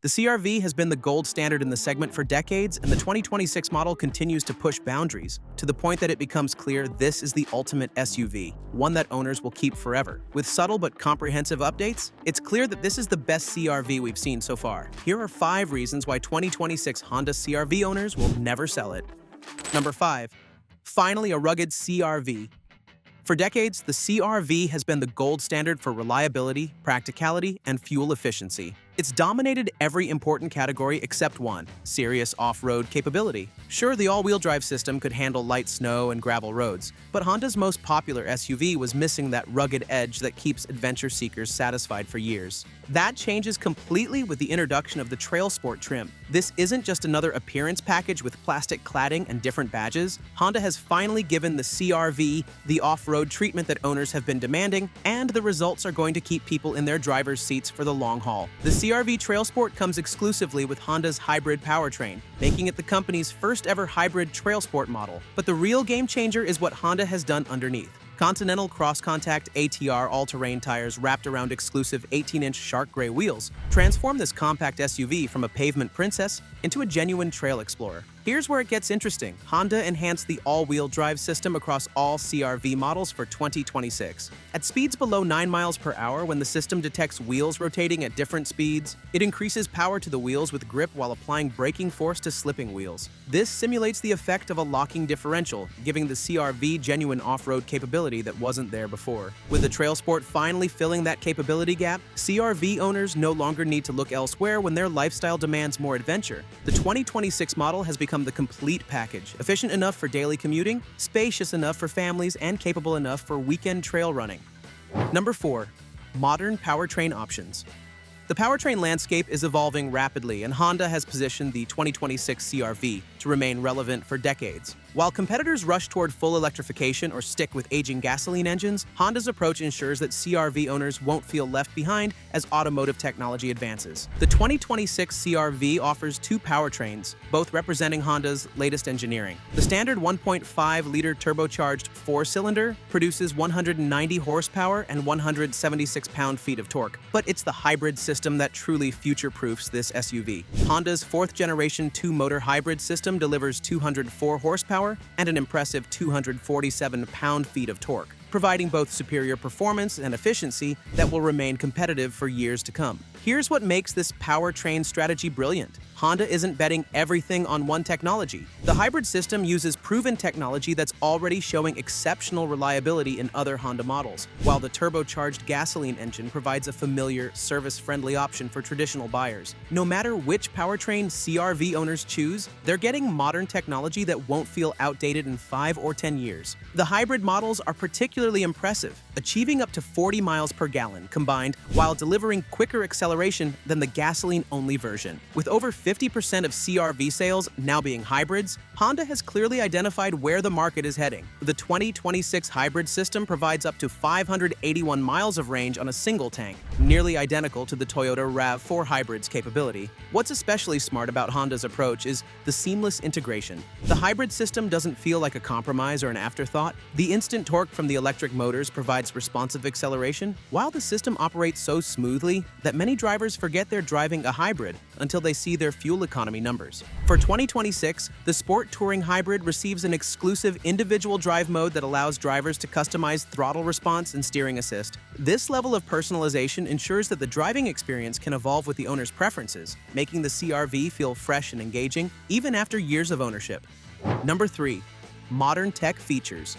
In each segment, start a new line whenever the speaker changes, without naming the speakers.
The CRV has been the gold standard in the segment for decades, and the 2026 model continues to push boundaries, to the point that it becomes clear this is the ultimate SUV, one that owners will keep forever. With subtle but comprehensive updates, it's clear that this is the best CRV we've seen so far. Here are 5 reasons why 2026 Honda CRV owners will never sell it. Number 5. Finally, a rugged CRV. For decades, the CRV has been the gold standard for reliability, practicality, and fuel efficiency. It's dominated every important category except one: serious off-road capability. Sure, the all-wheel drive system could handle light snow and gravel roads, but Honda's most popular SUV was missing that rugged edge that keeps adventure seekers satisfied for years. That changes completely with the introduction of the Trail Sport trim. This isn't just another appearance package with plastic cladding and different badges. Honda has finally given the CRV the off-road treatment that owners have been demanding, and the results are going to keep people in their driver's seats for the long haul. The CRV Trail Sport comes exclusively with Honda's hybrid powertrain, making it the company's first ever hybrid Trail Sport model. But the real game changer is what Honda has done underneath. Continental cross-contact ATR all-terrain tires wrapped around exclusive 18-inch shark gray wheels transform this compact SUV from a pavement princess into a genuine trail explorer. Here's where it gets interesting. Honda enhanced the all-wheel drive system across all CRV models for 2026. At speeds below 9 miles per hour, when the system detects wheels rotating at different speeds, it increases power to the wheels with grip while applying braking force to slipping wheels. This simulates the effect of a locking differential, giving the CRV genuine off-road capability that wasn't there before. With the Trail Sport finally filling that capability gap, CRV owners no longer need to look elsewhere when their lifestyle demands more adventure. The 2026 model has become the complete package, efficient enough for daily commuting, spacious enough for families, and capable enough for weekend trail running. Number 4. Modern powertrain options. The powertrain landscape is evolving rapidly, and Honda has positioned the 2026 CRV to remain relevant for decades. While competitors rush toward full electrification or stick with aging gasoline engines, Honda's approach ensures that CRV owners won't feel left behind as automotive technology advances. The 2026 CRV offers 2 powertrains, both representing Honda's latest engineering. The standard 1.5-liter turbocharged 4-cylinder produces 190 horsepower and 176 pound-feet of torque, but it's the hybrid system that truly future-proofs this SUV. Honda's 4th-generation 2-motor hybrid system delivers 204 horsepower and an impressive 247 pound-feet of torque, providing both superior performance and efficiency that will remain competitive for years to come. Here's what makes this powertrain strategy brilliant. Honda isn't betting everything on one technology. The hybrid system uses proven technology that's already showing exceptional reliability in other Honda models, while the turbocharged gasoline engine provides a familiar, service-friendly option for traditional buyers. No matter which powertrain CRV owners choose, they're getting modern technology that won't feel outdated in 5 or 10 years. The hybrid models are particularly impressive, achieving up to 40 miles per gallon combined while delivering quicker acceleration than the gasoline-only version. With over 50% of CRV sales now being hybrids, Honda has clearly identified where the market is heading. The 2026 hybrid system provides up to 581 miles of range on a single tank, nearly identical to the Toyota RAV4 hybrid's capability. What's especially smart about Honda's approach is the seamless integration. The hybrid system doesn't feel like a compromise or an afterthought. The instant torque from the electric motors provides responsive acceleration, while the system operates so smoothly that many drivers forget they're driving a hybrid until they see their fuel economy numbers. For 2026, the Sport Touring Hybrid receives an exclusive individual drive mode that allows drivers to customize throttle response and steering assist. This level of personalization ensures that the driving experience can evolve with the owner's preferences, making the CRV feel fresh and engaging even after years of ownership. Number 3. Modern tech features.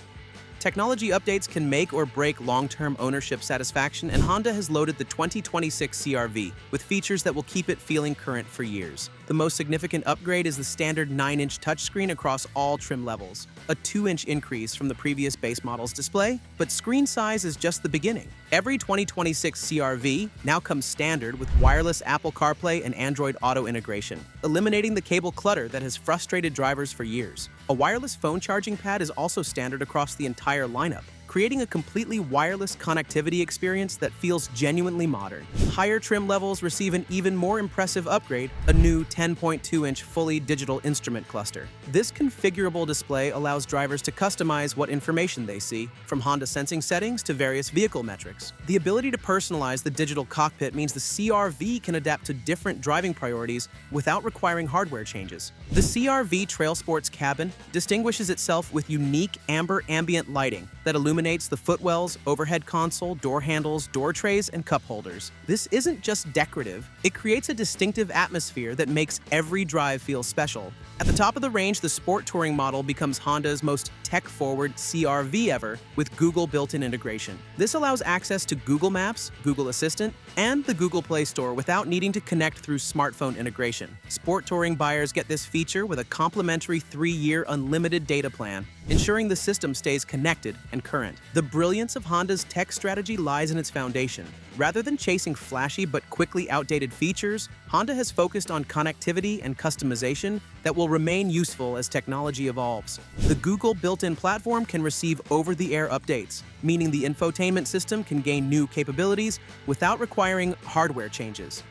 Technology updates can make or break long-term ownership satisfaction, and Honda has loaded the 2026 CRV with features that will keep it feeling current for years. The most significant upgrade is the standard 9-inch touchscreen across all trim levels, a 2-inch increase from the previous base model's display, but screen size is just the beginning. Every 2026 CRV now comes standard with wireless Apple CarPlay and Android Auto integration, eliminating the cable clutter that has frustrated drivers for years. A wireless phone charging pad is also standard across the entire lineup, creating a completely wireless connectivity experience that feels genuinely modern. Higher trim levels receive an even more impressive upgrade, a new 10.2-inch fully digital instrument cluster. This configurable display allows drivers to customize what information they see, from Honda sensing settings to various vehicle metrics. The ability to personalize the digital cockpit means the CRV can adapt to different driving priorities without requiring hardware changes. The CRV Trail Sports cabin distinguishes itself with unique amber ambient lighting that illuminates the footwells, overhead console, door handles, door trays, and cup holders. This isn't just decorative, it creates a distinctive atmosphere that makes every drive feel special. At the top of the range, the Sport Touring model becomes Honda's most tech-forward CRV ever with Google built-in integration. This allows access to Google Maps, Google Assistant, and the Google Play Store without needing to connect through smartphone integration. Sport Touring buyers get this feature with a complimentary 3-year unlimited data plan, ensuring the system stays connected and current. The brilliance of Honda's tech strategy lies in its foundation. Rather than chasing flashy but quickly outdated features, Honda has focused on connectivity and customization that will remain useful as technology evolves. The Google built-in platform can receive over-the-air updates, meaning the infotainment system can gain new capabilities without requiring hardware changes.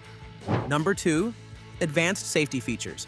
Number 2, advanced safety features.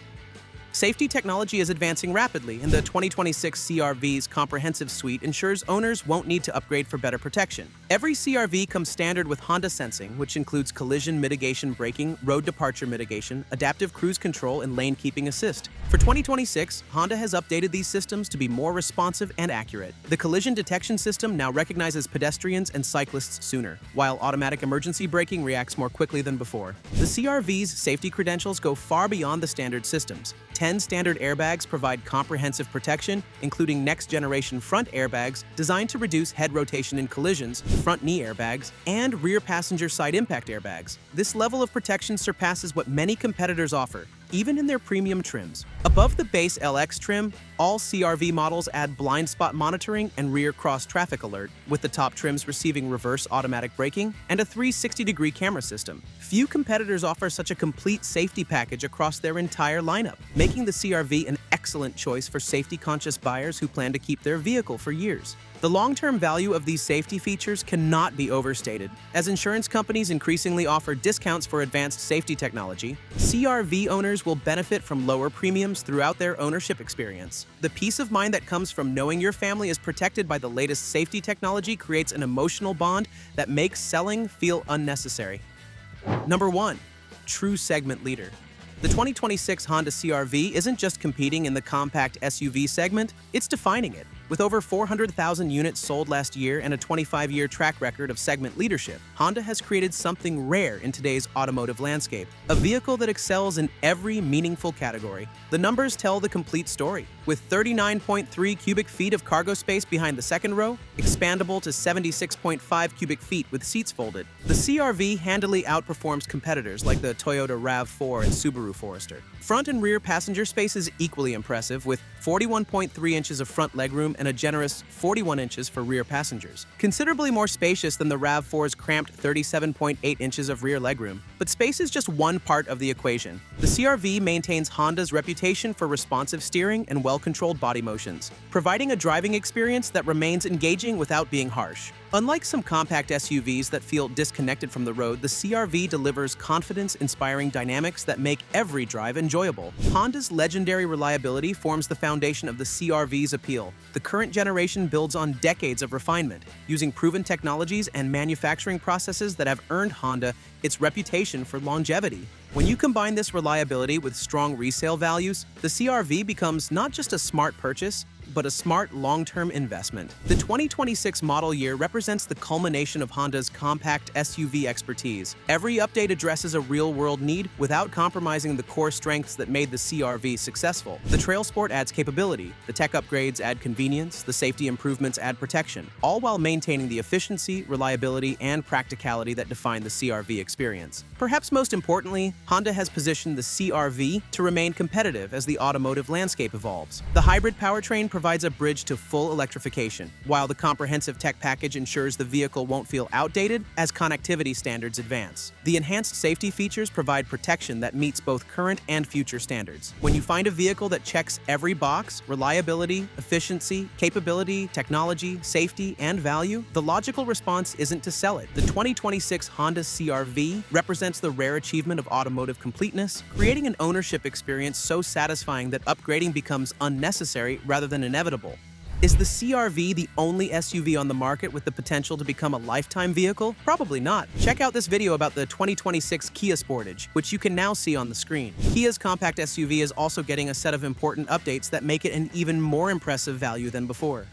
Safety technology is advancing rapidly, and the 2026 CRV's comprehensive suite ensures owners won't need to upgrade for better protection. Every CRV comes standard with Honda Sensing, which includes collision mitigation braking, road departure mitigation, adaptive cruise control, and lane keeping assist. For 2026, Honda has updated these systems to be more responsive and accurate. The collision detection system now recognizes pedestrians and cyclists sooner, while automatic emergency braking reacts more quickly than before. The CRV's safety credentials go far beyond the standard systems. 10 standard airbags provide comprehensive protection, including next-generation front airbags designed to reduce head rotation in collisions, front knee airbags, and rear passenger side impact airbags. This level of protection surpasses what many competitors offer, even in their premium trims. Above the base LX trim, all CRV models add blind spot monitoring and rear cross traffic alert, with the top trims receiving reverse automatic braking and a 360-degree camera system. Few competitors offer such a complete safety package across their entire lineup, making the CRV an excellent choice for safety-conscious buyers who plan to keep their vehicle for years. The long-term value of these safety features cannot be overstated. As insurance companies increasingly offer discounts for advanced safety technology, CRV owners will benefit from lower premiums throughout their ownership experience. The peace of mind that comes from knowing your family is protected by the latest safety technology creates an emotional bond that makes selling feel unnecessary. Number 1. True segment leader. The 2026 Honda CRV isn't just competing in the compact SUV segment, it's defining it. With over 400,000 units sold last year and a 25-year track record of segment leadership, Honda has created something rare in today's automotive landscape, a vehicle that excels in every meaningful category. The numbers tell the complete story. With 39.3 cubic feet of cargo space behind the second row, expandable to 76.5 cubic feet with seats folded, the CRV handily outperforms competitors like the Toyota RAV4 and Subaru Forester. Front and rear passenger space is equally impressive, with 41.3 inches of front legroom and a generous 41 inches for rear passengers. Considerably more spacious than the RAV4's cramped 37.8 inches of rear legroom. But space is just one part of the equation. The CRV maintains Honda's reputation for responsive steering and well-controlled body motions, providing a driving experience that remains engaging without being harsh. Unlike some compact SUVs that feel disconnected from the road, the CRV delivers confidence-inspiring dynamics that make every drive enjoyable. Honda's legendary reliability forms the foundation of the CRV's appeal. The current generation builds on decades of refinement, using proven technologies and manufacturing processes that have earned Honda its reputation for longevity. When you combine this reliability with strong resale values, the CRV becomes not just a smart purchase, but a smart long-term investment. The 2026 model year represents the culmination of Honda's compact SUV expertise. Every update addresses a real-world need without compromising the core strengths that made the CRV successful. The Trail Sport adds capability, the tech upgrades add convenience, the safety improvements add protection, all while maintaining the efficiency, reliability, and practicality that define the CRV experience. Perhaps most importantly, Honda has positioned the CRV to remain competitive as the automotive landscape evolves. The hybrid powertrain provides a bridge to full electrification, while the comprehensive tech package ensures the vehicle won't feel outdated as connectivity standards advance. The enhanced safety features provide protection that meets both current and future standards. When you find a vehicle that checks every box, reliability, efficiency, capability, technology, safety, and value, the logical response isn't to sell it. The 2026 Honda CRV represents the rare achievement of automotive completeness, creating an ownership experience so satisfying that upgrading becomes unnecessary rather than inevitable. Is the CRV the only SUV on the market with the potential to become a lifetime vehicle? Probably not. Check out this video about the 2026 Kia Sportage, which you can now see on the screen. Kia's compact SUV is also getting a set of important updates that make it an even more impressive value than before.